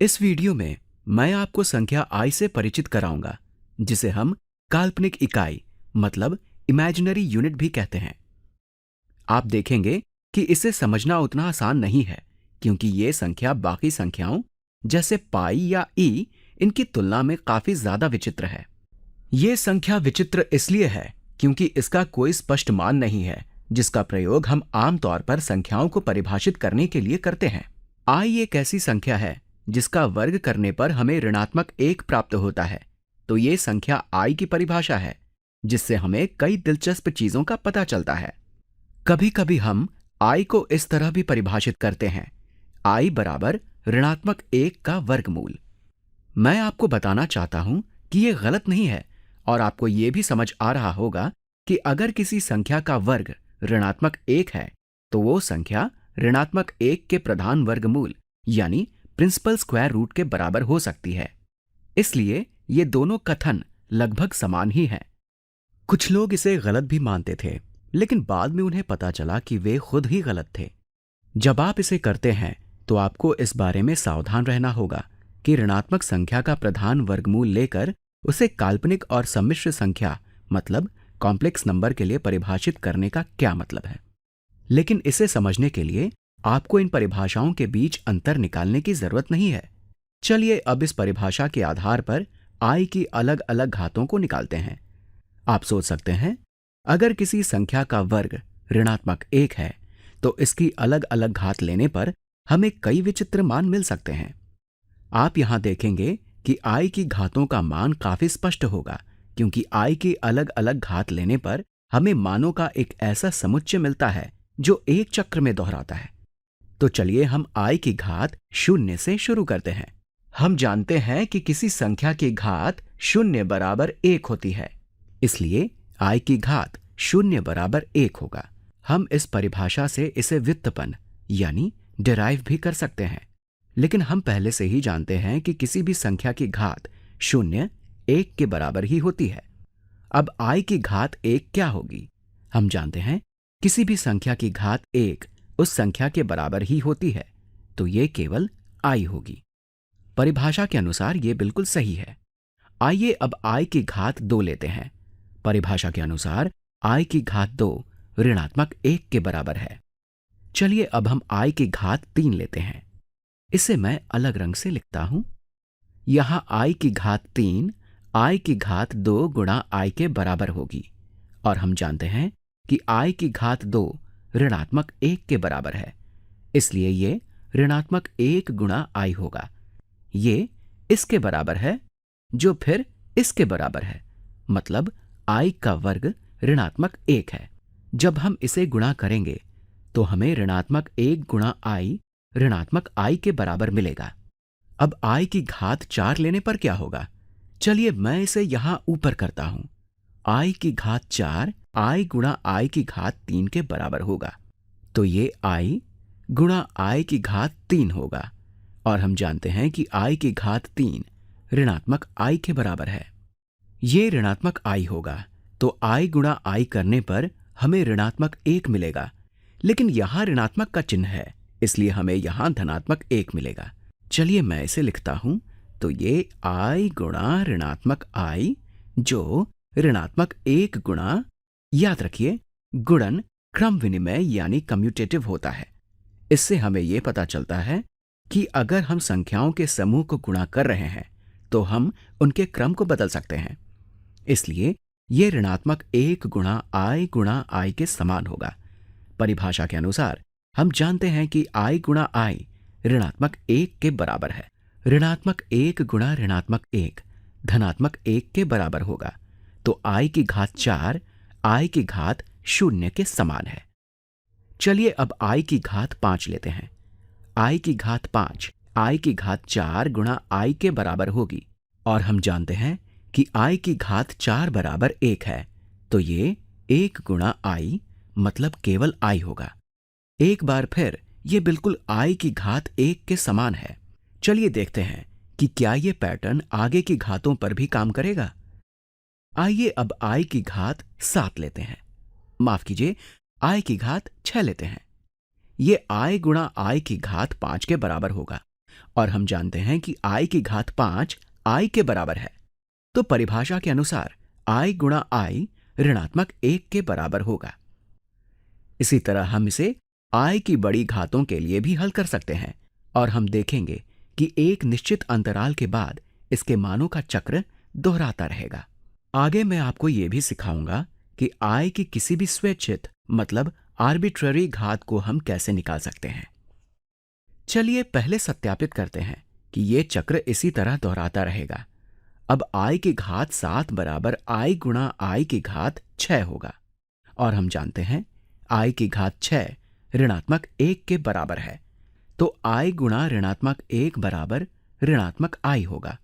इस वीडियो में मैं आपको संख्या i से परिचित कराऊंगा, जिसे हम काल्पनिक इकाई मतलब इमेजिनरी यूनिट भी कहते हैं। आप देखेंगे कि इसे समझना उतना आसान नहीं है, क्योंकि ये संख्या बाकी संख्याओं जैसे पाई या ई इनकी तुलना में काफी ज्यादा विचित्र है। ये संख्या विचित्र इसलिए है क्योंकि इसका कोई स्पष्ट मान नहीं है, जिसका प्रयोग हम आमतौर पर संख्याओं को परिभाषित करने के लिए करते हैं। आई एक ऐसी संख्या है जिसका वर्ग करने पर हमें ऋणात्मक 1 प्राप्त होता है, तो ये संख्या आई की परिभाषा है, जिससे हमें कई दिलचस्प चीजों का पता चलता है। कभी कभी हम आई को इस तरह भी परिभाषित करते हैं, आई बराबर ऋणात्मक 1 का वर्गमूल। मैं आपको बताना चाहता हूं कि यह गलत नहीं है, और आपको यह भी समझ आ रहा होगा कि अगर किसी संख्या का वर्ग ऋणात्मक 1 है, तो वो संख्या ऋणात्मक 1 के प्रधान वर्गमूल यानी प्रिंसिपल स्क्वायर रूट के बराबर हो सकती है। इसलिए ये दोनों कथन लगभग समान ही हैं। कुछ लोग इसे गलत भी मानते थे, लेकिन बाद में उन्हें पता चला कि वे खुद ही गलत थे। जब आप इसे करते हैं तो आपको इस बारे में सावधान रहना होगा कि ऋणात्मक संख्या का प्रधान वर्गमूल लेकर उसे काल्पनिक और सम्मिश्र संख्या मतलब कॉम्प्लेक्स नंबर के लिए परिभाषित करने का क्या मतलब है। लेकिन इसे समझने के लिए आपको इन परिभाषाओं के बीच अंतर निकालने की जरूरत नहीं है। चलिए अब इस परिभाषा के आधार पर आई की अलग अलग घातों को निकालते हैं। आप सोच सकते हैं, अगर किसी संख्या का वर्ग ऋणात्मक 1 है, तो इसकी अलग अलग घात लेने पर हमें कई विचित्र मान मिल सकते हैं। आप यहां देखेंगे कि आई की घातों का मान काफी स्पष्ट होगा, क्योंकि आई की अलग अलग घात लेने पर हमें मानों का एक ऐसा समुच्चय मिलता है जो एक चक्र में दोहराता है। तो चलिए हम आई की घात 0 से शुरू करते हैं। हम जानते हैं कि किसी संख्या की घात 0 बराबर 1 होती है, इसलिए आई की घात 0 बराबर 1 होगा। हम इस परिभाषा से इसे व्युत्पन्न यानी डिराइव भी कर सकते हैं, लेकिन हम पहले से ही जानते हैं कि किसी भी संख्या की घात 0 1 के बराबर ही होती है। अब आई की घात 1 क्या होगी? हम जानते हैं किसी भी संख्या की घात 1 उस संख्या के बराबर ही होती है, तो ये केवल आई होगी। परिभाषा के अनुसार ये बिल्कुल सही है। आइए अब आई की घात 2 लेते हैं। परिभाषा के अनुसार आई की घात 2 ऋणात्मक 1 के बराबर है। चलिए अब हम आई की घात 3 लेते हैं। इसे मैं अलग रंग से लिखता हूं। यहां आई की घात 3 आई की घात 2 गुणा आई के बराबर होगी, और हम जानते हैं कि आई की घात 2 ऋणात्मक 1 के बराबर है, इसलिए ये ऋणात्मक 1 गुणा आई होगा। ये इसके बराबर है, जो फिर इसके बराबर है, मतलब आई का वर्ग ऋणात्मक 1 है। जब हम इसे गुणा करेंगे तो हमें ऋणात्मक 1 गुणा आई ऋणात्मक आई के बराबर मिलेगा। अब आई की घात 4 लेने पर क्या होगा? चलिए मैं इसे यहां ऊपर करता हूं। आई की घात 4 आई गुणा आई की घात 3 के बराबर होगा, तो ये आई गुणा आई की घात 3 होगा, और हम जानते हैं कि आई की घात 3 ऋणात्मक आई के बराबर है। ये ऋणात्मक आई होगा, तो आई गुणा आई करने पर हमें ऋणात्मक 1 मिलेगा, लेकिन यहां ऋणात्मक का चिन्ह है, इसलिए हमें यहां धनात्मक 1 मिलेगा। चलिए मैं इसे लिखता हूं। तो ये आई गुणा ऋणात्मक आई, जो ऋणात्मक 1 गुणा, याद रखिए, गुणन क्रम विनिमय यानी कम्यूटेटिव होता है। इससे हमें यह पता चलता है कि अगर हम संख्याओं के समूह को गुणा कर रहे हैं तो हम उनके क्रम को बदल सकते हैं। इसलिए यह ऋणात्मक 1 गुणा आई के समान होगा। परिभाषा के अनुसार हम जानते हैं कि आई गुणा आई ऋणात्मक 1 के बराबर है। ऋणात्मक 1 गुणा ऋणात्मक 1 धनात्मक 1 के बराबर होगा, तो आई की घात 4 आई की घात 0 के समान है। चलिए अब आई की घात 5 लेते हैं। आई की घात 5 आई की घात 4 गुणा आई के बराबर होगी, और हम जानते हैं कि आई की घात 4 बराबर 1 है, तो ये 1 गुणा आई मतलब केवल आई होगा। एक बार फिर ये बिल्कुल आई की घात 1 के समान है। चलिए देखते हैं कि क्या ये पैटर्न आगे की घातों पर भी काम करेगा। आइए अब आई की घात 7 लेते हैं। माफ कीजिए, आई की घात 6 लेते हैं। ये आई गुणा आई की घात 5 के बराबर होगा, और हम जानते हैं कि i की घात 5 i के बराबर है। तो परिभाषा के अनुसार i गुणा i ऋणात्मक 1 के बराबर होगा। इसी तरह हम इसे i की बड़ी घातों के लिए भी हल कर सकते हैं और हम देखेंगे कि एक निश्चित अंतराल के बाद इसके मानों का चक्र दोहराता रहेगा। आगे मैं आपको यह भी सिखाऊंगा कि i की किसी भी स्वैच्छित मतलब आर्बिट्ररी घात को हम कैसे निकाल सकते हैं। चलिए पहले सत्यापित करते हैं कि यह चक्र इसी तरह दोहराता रहेगा। अब i की घात 7 बराबर i गुणा i की घात 6 होगा और हम जानते हैं i की घात 6 ऋणात्मक 1 के बराबर है। तो i गुणा ऋणात्मक 1 बराबर ऋणात्मक i होगा।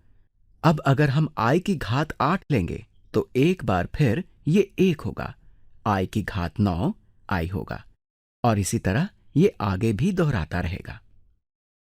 अब अगर हम i की घात 8 लेंगे तो एक बार फिर ये 1 होगा। i की घात 9 i होगा और इसी तरह ये आगे भी दोहराता रहेगा।